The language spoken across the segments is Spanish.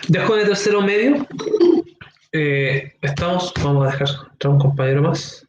Dejo de tercero medio. Vamos a dejar entrar un compañero más.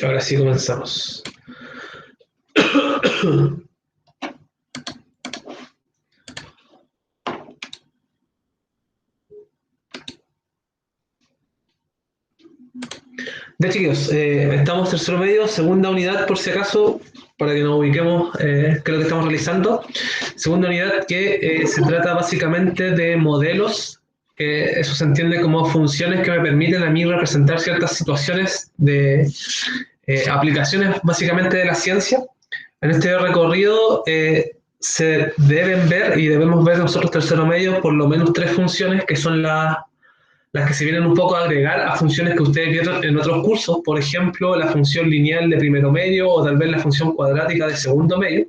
Ahora sí comenzamos. Ya chiquillos, estamos tercero medio, segunda unidad por si acaso, para que nos ubiquemos qué es lo que estamos realizando. Segunda unidad que se trata básicamente de modelos, eso se entiende como funciones que me permiten a mí representar ciertas situaciones de aplicaciones básicamente de la ciencia. En este recorrido se deben ver y debemos ver nosotros tercero medio por lo menos 3 funciones que son las que se vienen un poco a agregar a funciones que ustedes vieron en otros cursos, por ejemplo, la función lineal de primero medio o tal vez la función cuadrática de segundo medio.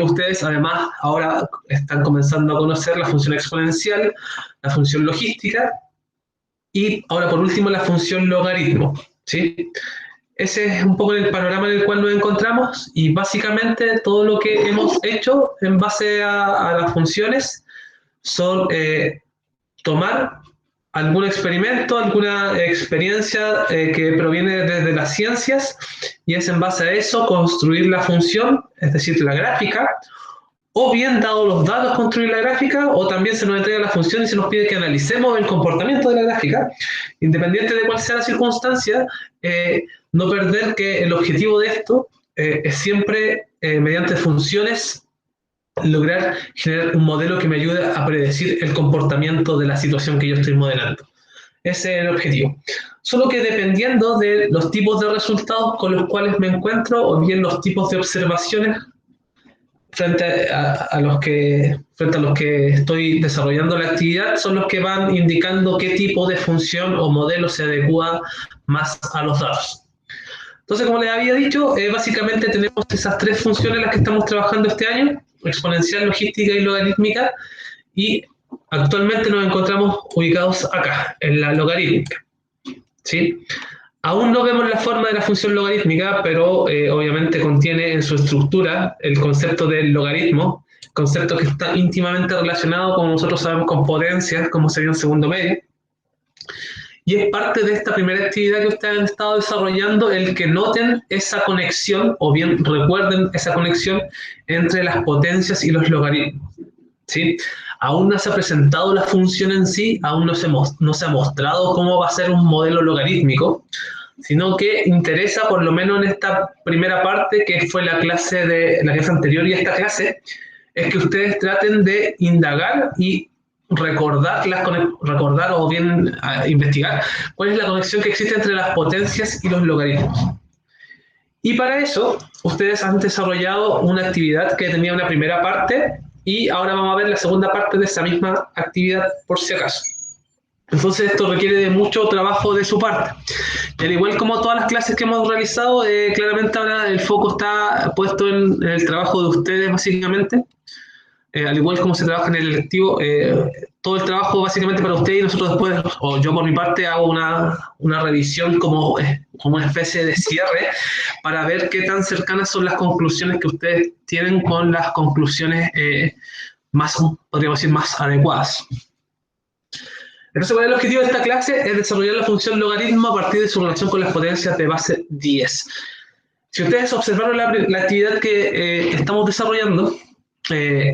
Ustedes además ahora están comenzando a conocer la función exponencial, la función logística y ahora por último la función logaritmo, ¿sí? Ese es un poco el panorama en el cual nos encontramos y básicamente todo lo que hemos hecho en base a las funciones son tomar algún experimento, alguna experiencia que proviene desde las ciencias y es en base a eso construir la función, es decir, la gráfica, o bien, dado los datos, construir la gráfica, o también se nos entrega la función y se nos pide que analicemos el comportamiento de la gráfica. Independiente de cuál sea la circunstancia, no perder que el objetivo de esto es siempre, mediante funciones, lograr generar un modelo que me ayude a predecir el comportamiento de la situación que yo estoy modelando. Ese es el objetivo. Solo que dependiendo de los tipos de resultados con los cuales me encuentro, o bien los tipos de observaciones frente a los que estoy desarrollando la actividad, son los que van indicando qué tipo de función o modelo se adecua más a los datos. Entonces, como les había dicho, básicamente tenemos esas 3 funciones en las que estamos trabajando este año, exponencial, logística y logarítmica, y actualmente nos encontramos ubicados acá, en la logarítmica, ¿sí? Aún no vemos la forma de la función logarítmica, pero obviamente contiene en su estructura el concepto del logaritmo, concepto que está íntimamente relacionado, como nosotros sabemos, con potencias, como sería un segundo medio. Y es parte de esta primera actividad que ustedes han estado desarrollando el que noten esa conexión, o bien recuerden esa conexión entre las potencias y los logaritmos, ¿sí? Aún no se ha presentado la función en sí, aún no se ha mostrado cómo va a ser un modelo logarítmico, sino que interesa, por lo menos en esta primera parte, que fue la clase anterior y esta clase, es que ustedes traten de indagar y recordar o bien investigar cuál es la conexión que existe entre las potencias y los logaritmos. Y para eso, ustedes han desarrollado una actividad que tenía una primera parte y ahora vamos a ver la segunda parte de esa misma actividad por si acaso. Entonces esto requiere de mucho trabajo de su parte. Y al igual como todas las clases que hemos realizado, claramente ahora el foco está puesto en el trabajo de ustedes básicamente. Al igual como se trabaja en el electivo, todo el trabajo básicamente para ustedes y nosotros después, o yo por mi parte, hago una revisión como una especie de cierre para ver qué tan cercanas son las conclusiones que ustedes tienen con las conclusiones más, podríamos decir, más adecuadas. Entonces, ¿cuál es el objetivo de esta clase? Es desarrollar la función logaritmo a partir de su relación con las potencias de base 10. Si ustedes observaron la actividad que estamos desarrollando,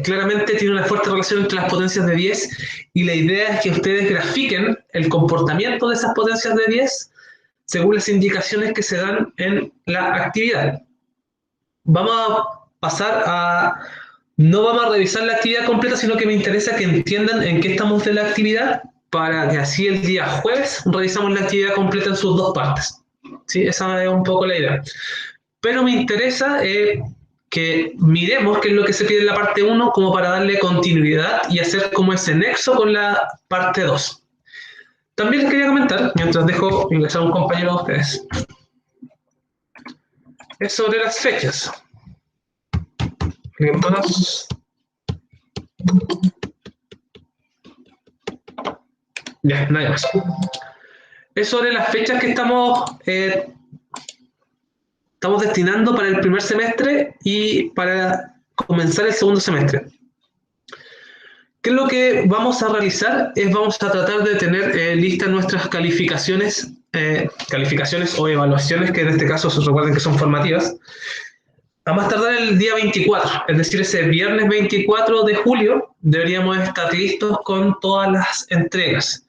claramente tiene una fuerte relación entre las potencias de 10 y la idea es que ustedes grafiquen el comportamiento de esas potencias de 10 según las indicaciones que se dan en la actividad. Vamos a pasar a... No vamos a revisar la actividad completa, sino que me interesa que entiendan en qué estamos de la actividad, para que así el día jueves revisamos la actividad completa en sus dos partes. ¿Sí? Esa es un poco la idea. Pero me interesa que miremos qué es lo que se pide en la parte 1 como para darle continuidad y hacer como ese nexo con la parte 2. También les quería comentar, mientras dejo ingresar a un compañero de ustedes, es sobre las fechas. Ya, nada más. Es sobre las fechas que estamos destinando para el primer semestre y para comenzar el segundo semestre. ¿Qué es lo que vamos a realizar? Vamos a tratar de tener listas nuestras calificaciones o evaluaciones, que en este caso se recuerden que son formativas, a más tardar el día 24, es decir, ese viernes 24 de julio deberíamos estar listos con todas las entregas.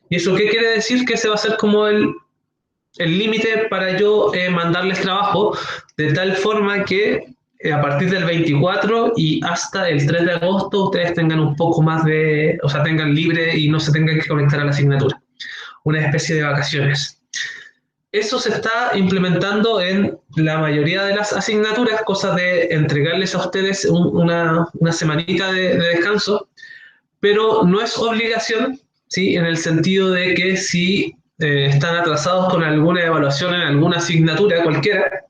¿Y eso qué quiere decir? Que ese va a ser como el límite para yo mandarles trabajo, de tal forma que a partir del 24 y hasta el 3 de agosto ustedes tengan un poco más de, o sea, tengan libre y no se tengan que conectar a la asignatura. Una especie de vacaciones. Eso se está implementando en la mayoría de las asignaturas, cosa de entregarles a ustedes una semanita de descanso, pero no es obligación, ¿sí? En el sentido de que si están atrasados con alguna evaluación en alguna asignatura cualquiera,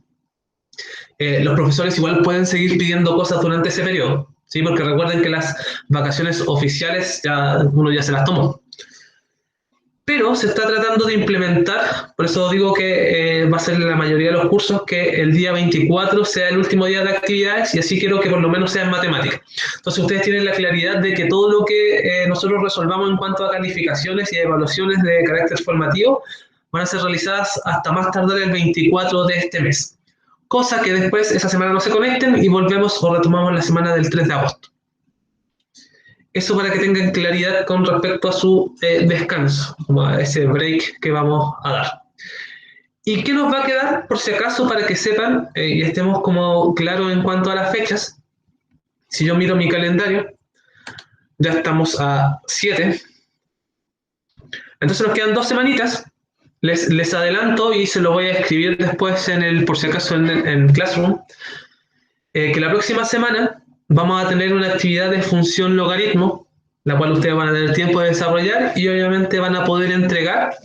los profesores igual pueden seguir pidiendo cosas durante ese periodo, ¿sí? Porque recuerden que las vacaciones oficiales uno ya se las tomó. Pero se está tratando de implementar, por eso digo que va a ser la mayoría de los cursos, que el día 24 sea el último día de actividades, y así quiero que por lo menos sea en matemáticas. Entonces ustedes tienen la claridad de que todo lo que nosotros resolvamos en cuanto a calificaciones y evaluaciones de carácter formativo van a ser realizadas hasta más tardar el 24 de este mes. Cosa que después esa semana no se conecten y volvemos o retomamos la semana del 3 de agosto. Eso para que tengan claridad con respecto a su descanso, como a ese break que vamos a dar. ¿Y qué nos va a quedar, por si acaso, para que sepan y estemos como claros en cuanto a las fechas? Si yo miro mi calendario, ya estamos a 7. Entonces nos quedan 2 semanitas. Les adelanto y se lo voy a escribir después por si acaso en Classroom, que la próxima semana vamos a tener una actividad de función logaritmo, la cual ustedes van a tener tiempo de desarrollar y obviamente van a poder entregar.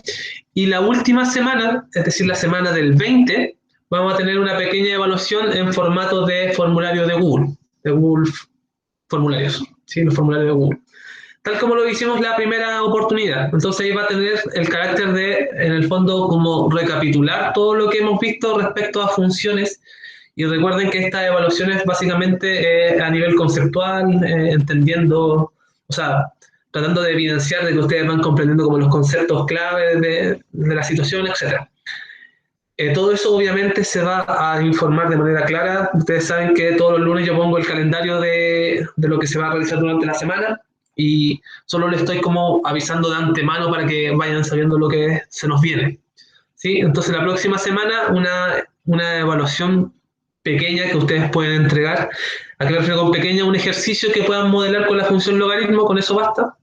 Y la última semana, es decir, la semana del 20, vamos a tener una pequeña evaluación en formato de formulario de Google Formularios, ¿sí? Los formularios de Google. Tal como lo hicimos la primera oportunidad. Entonces ahí va a tener el carácter de, en el fondo, como recapitular todo lo que hemos visto respecto a funciones. Y recuerden que esta evaluación es básicamente a nivel conceptual, entendiendo, o sea, tratando de evidenciar de que ustedes van comprendiendo como los conceptos clave de la situación, etc. Todo eso obviamente se va a informar de manera clara. Ustedes saben que todos los lunes yo pongo el calendario de lo que se va a realizar durante la semana y solo les estoy como avisando de antemano para que vayan sabiendo lo que se nos viene, ¿sí? Entonces la próxima semana una evaluación pequeña que ustedes pueden entregar. ¿A qué me refiero con pequeña? Un ejercicio que puedan modelar con la función logaritmo, con eso basta.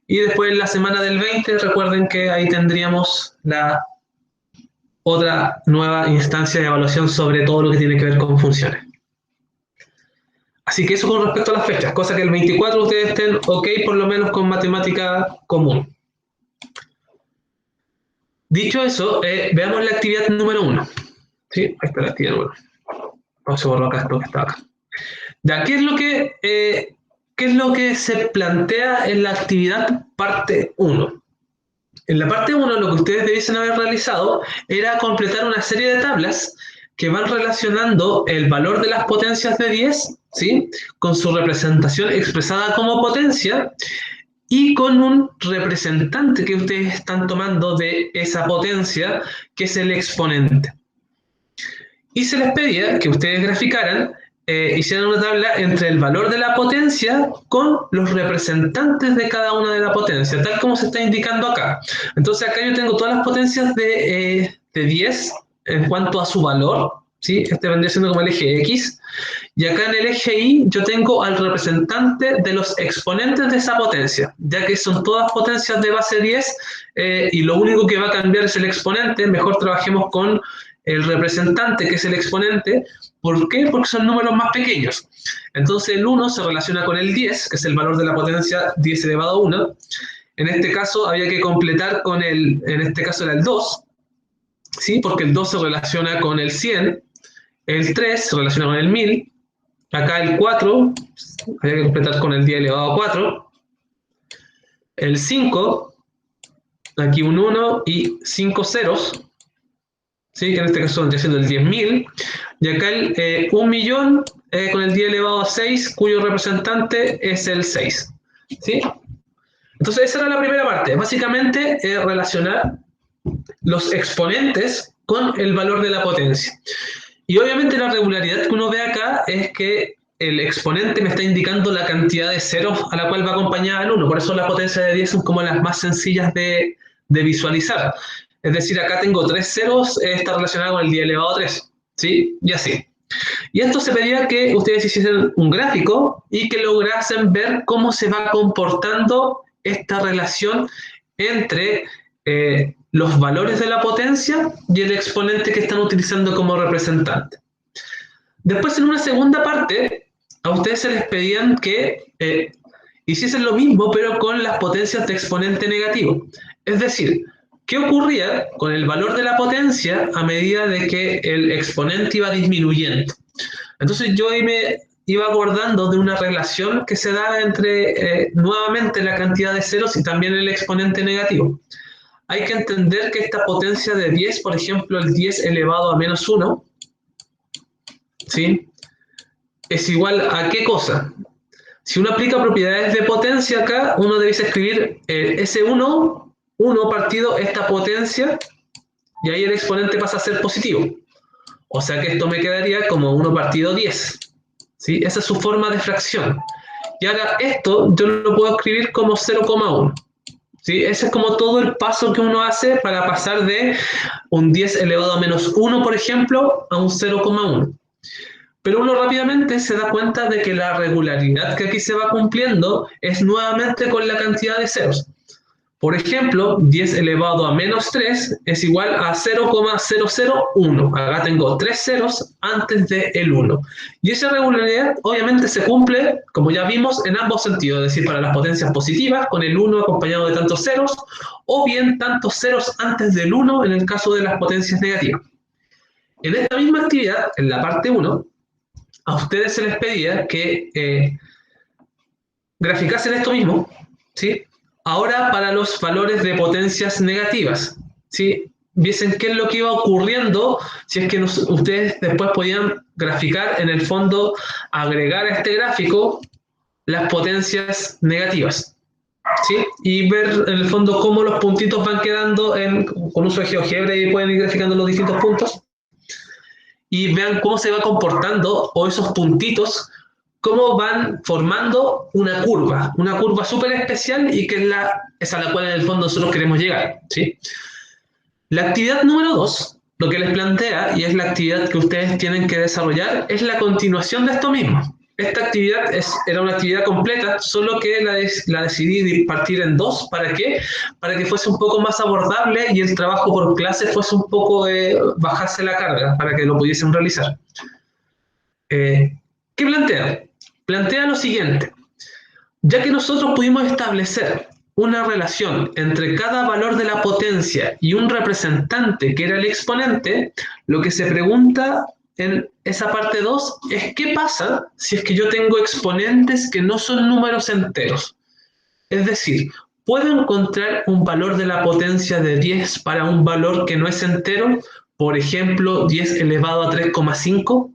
Y después en la semana del 20, recuerden que ahí tendríamos la otra nueva instancia de evaluación sobre todo lo que tiene que ver con funciones. Así que eso con respecto a las fechas, cosa que el 24 ustedes estén ok por lo menos con matemática común. Dicho eso, veamos la actividad número 1. ¿Sí? Ahí está la actividad número 1. Vamos a borrar acá esto que está acá. Ya, ¿qué es lo que se plantea en la actividad parte 1? En la parte 1 lo que ustedes debiesen haber realizado era completar una serie de tablas que van relacionando el valor de las potencias de 10, ¿sí?, con su representación expresada como potencia y con un representante que ustedes están tomando de esa potencia, que es el exponente. Y se les pedía que ustedes graficaran, hicieran una tabla entre el valor de la potencia con los representantes de cada una de las potencias, tal como se está indicando acá. Entonces acá yo tengo todas las potencias de 10 en cuanto a su valor, ¿sí? Este vendría siendo como el eje X. Y acá en el eje Y yo tengo al representante de los exponentes de esa potencia, ya que son todas potencias de base 10 y lo único que va a cambiar es el exponente. Mejor trabajemos con el representante, que es el exponente. ¿Por qué? Porque son números más pequeños. Entonces el 1 se relaciona con el 10, que es el valor de la potencia 10 elevado a 1. En este caso había que completar con en este caso era el 2, ¿sí? Porque el 2 se relaciona con el 100, el 3 se relaciona con el 1000, acá el 4, había que completar con el 10 elevado a 4, el 5, aquí un 1 y 5 ceros, ¿sí? Que en este caso vendría siendo el 10.000, y acá el 1.000.000 con el 10 elevado a 6, cuyo representante es el 6, ¿sí? Entonces esa era la primera parte, básicamente relacionar los exponentes con el valor de la potencia. Y obviamente la regularidad que uno ve acá es que el exponente me está indicando la cantidad de ceros a la cual va acompañada el 1, por eso las potencias de 10 son como las más sencillas de visualizar. Es decir, acá tengo 3 ceros, está relacionado con el 10 elevado a 3, ¿sí? Y así. Y esto se pedía que ustedes hiciesen un gráfico y que lograsen ver cómo se va comportando esta relación entre los valores de la potencia y el exponente que están utilizando como representante. Después, en una segunda parte, a ustedes se les pedían que hiciesen lo mismo, pero con las potencias de exponente negativo. Es decir, ¿qué ocurría con el valor de la potencia a medida de que el exponente iba disminuyendo? Entonces yo ahí me iba acordando de una relación que se da entre nuevamente la cantidad de ceros y también el exponente negativo. Hay que entender que esta potencia de 10, por ejemplo, el 10 elevado a menos 1, ¿sí? Es igual a ¿qué cosa? Si uno aplica propiedades de potencia acá, uno debe escribir ese 1 partido esta potencia, y ahí el exponente pasa a ser positivo. O sea que esto me quedaría como 1 partido 10. ¿Sí? Esa es su forma de fracción. Y ahora esto yo lo puedo escribir como 0,1. ¿Sí? Ese es como todo el paso que uno hace para pasar de un 10 elevado a menos 1, por ejemplo, a un 0,1. Pero uno rápidamente se da cuenta de que la regularidad que aquí se va cumpliendo es nuevamente con la cantidad de ceros. Por ejemplo, 10 elevado a menos 3 es igual a 0,001. Acá tengo 3 ceros antes del 1. Y esa regularidad obviamente se cumple, como ya vimos, en ambos sentidos. Es decir, para las potencias positivas, con el 1 acompañado de tantos ceros, o bien tantos ceros antes del 1 en el caso de las potencias negativas. En esta misma actividad, en la parte 1, a ustedes se les pedía que graficasen esto mismo, ¿sí? Ahora para los valores de potencias negativas, ¿sí? Viesen qué es lo que iba ocurriendo si es que ustedes después podían graficar, en el fondo, agregar a este gráfico las potencias negativas, ¿sí? Y ver en el fondo cómo los puntitos van quedando con uso de GeoGebra, y pueden ir graficando los distintos puntos y vean cómo se va comportando, o esos puntitos, cómo van formando una curva súper especial, y que es a la cual en el fondo nosotros queremos llegar, ¿sí? La actividad número 2, lo que les plantea, y es la actividad que ustedes tienen que desarrollar, es la continuación de esto mismo. Esta actividad era una actividad completa, solo que la decidí partir en 2. ¿Para qué? Para que fuese un poco más abordable y el trabajo por clase fuese un poco bajarse la carga, para que lo pudiesen realizar. ¿Qué plantea? Plantea lo siguiente. Ya que nosotros pudimos establecer una relación entre cada valor de la potencia y un representante que era el exponente, lo que se pregunta en esa parte 2 es ¿qué pasa si es que yo tengo exponentes que no son números enteros? Es decir, ¿puedo encontrar un valor de la potencia de 10 para un valor que no es entero? Por ejemplo, 10 elevado a 3,5.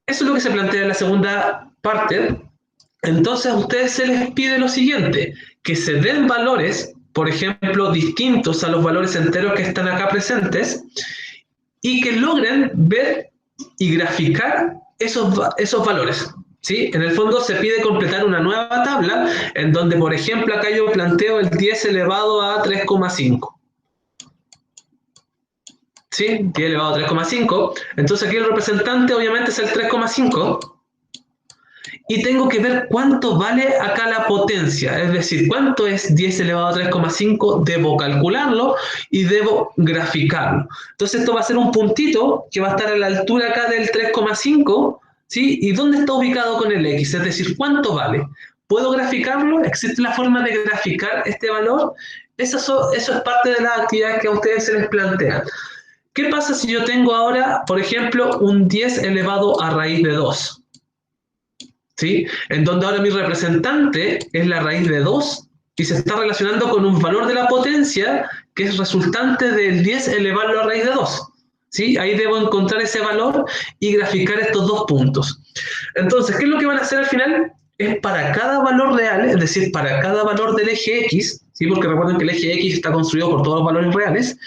Eso es lo que se plantea en la segunda parte. Entonces a ustedes se les pide lo siguiente, que se den valores, por ejemplo, distintos a los valores enteros que están acá presentes, y que logren ver y graficar esos valores, ¿sí? En el fondo se pide completar una nueva tabla, en donde, por ejemplo, acá yo planteo el 10 elevado a 3,5. ¿sí? 10 elevado a 3,5. Entonces aquí el representante obviamente es el 3,5. Y tengo que ver cuánto vale acá la potencia, es decir, cuánto es 10 elevado a 3,5, debo calcularlo y debo graficarlo. Entonces esto va a ser un puntito que va a estar a la altura acá del 3,5, ¿sí? ¿Y dónde está ubicado con el X? Es decir, ¿cuánto vale? ¿Puedo graficarlo? ¿Existe la forma de graficar este valor? Eso es parte de las actividades que a ustedes se les plantean. ¿Qué pasa si yo tengo ahora, por ejemplo, un 10 elevado a raíz de 2? ¿Sí? En donde ahora mi representante es la raíz de 2 y se está relacionando con un valor de la potencia que es resultante del 10 elevado a raíz de 2. ¿Sí? Ahí debo encontrar ese valor y graficar estos dos puntos. Entonces, ¿qué es lo que van a hacer al final? Es para cada valor real, es decir, para cada valor del eje X, ¿sí? Porque recuerden que el eje X está construido por todos los valores reales,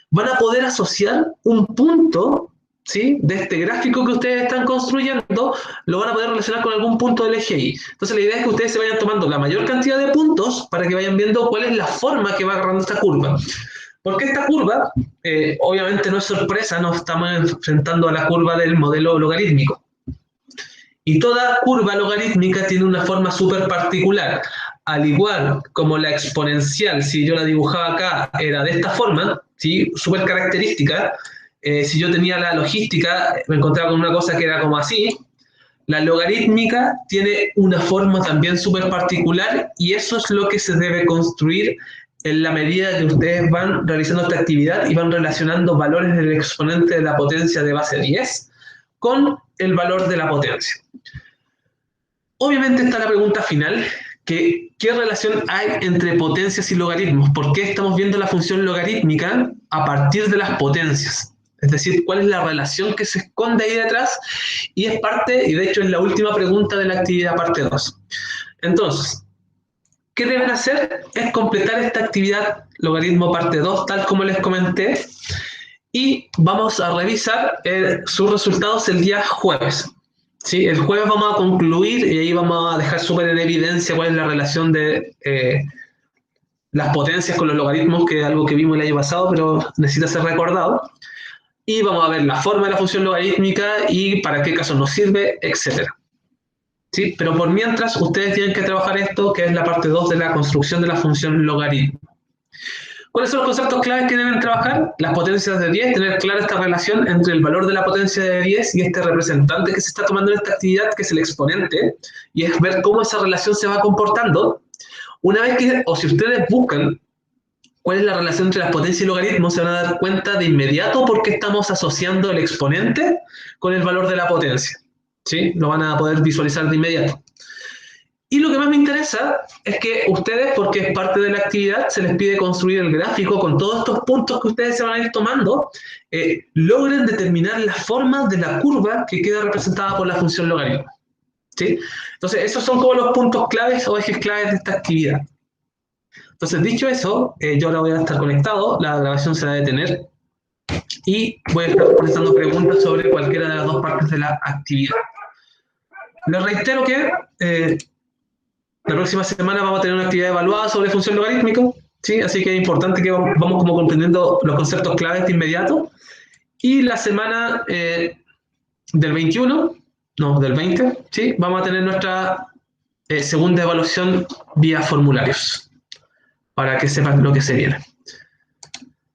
van a poder asociar un punto, ¿sí? De este gráfico que ustedes están construyendo, lo van a poder relacionar con algún punto del eje Y. Entonces la idea es que ustedes se vayan tomando la mayor cantidad de puntos para que vayan viendo cuál es la forma que va agarrando esta curva. Porque esta curva, obviamente no es sorpresa, nos estamos enfrentando a la curva del modelo logarítmico. Y toda curva logarítmica tiene una forma súper particular. Al igual como la exponencial, si yo la dibujaba acá, era de esta forma, ¿sí? Súper característica. Si yo tenía la logística, me encontraba con una cosa que era como así. La logarítmica tiene una forma también súper particular y eso es lo que se debe construir en la medida que ustedes van realizando esta actividad y van relacionando valores del exponente de la potencia de base 10 con el valor de la potencia. Obviamente está la pregunta final, que ¿qué relación hay entre potencias y logaritmos? ¿Por qué estamos viendo la función logarítmica a partir de las potencias? Es decir, ¿cuál es la relación que se esconde ahí detrás? Y es parte, y de hecho es la última pregunta de la actividad parte 2. Entonces, ¿qué deben hacer? Es completar esta actividad logaritmo parte 2, tal como les comenté, y vamos a revisar sus resultados el día jueves. ¿Sí? El jueves vamos a concluir y ahí vamos a dejar súper en evidencia cuál es la relación de las potencias con los logaritmos, que es algo que vimos el año pasado, pero necesita ser recordado. Y vamos a ver la forma de la función logarítmica y para qué caso nos sirve, etc. ¿Sí? Pero por mientras, ustedes tienen que trabajar esto, que es la parte 2 de la construcción de la función logaritmo. ¿Cuáles son los conceptos claves que deben trabajar? Las potencias de 10, tener clara esta relación entre el valor de la potencia de 10 y este representante que se está tomando en esta actividad, que es el exponente, y es ver cómo esa relación se va comportando. Una vez que, o si ustedes buscan cuál es la relación entre las potencias y logaritmos, se van a dar cuenta de inmediato por qué estamos asociando el exponente con el valor de la potencia. ¿Sí? Lo van a poder visualizar de inmediato. Y lo que más me interesa es que ustedes, porque es parte de la actividad, se les pide construir el gráfico con todos estos puntos que ustedes se van a ir tomando, logren determinar la forma de la curva que queda representada por la función logaritmo. ¿Sí? Entonces, esos son como los puntos claves o ejes claves de esta actividad. Entonces, dicho eso, yo ahora voy a estar conectado, la grabación se va a detener y voy a estar contestando preguntas sobre cualquiera de las dos partes de la actividad. Les reitero que la próxima semana vamos a tener una actividad evaluada sobre función logarítmica, ¿sí? Así que es importante que vamos como comprendiendo los conceptos claves de inmediato. Y la semana del 21, no, del 20, ¿sí? Vamos a tener nuestra segunda evaluación vía formularios, para que sepan lo que se viene.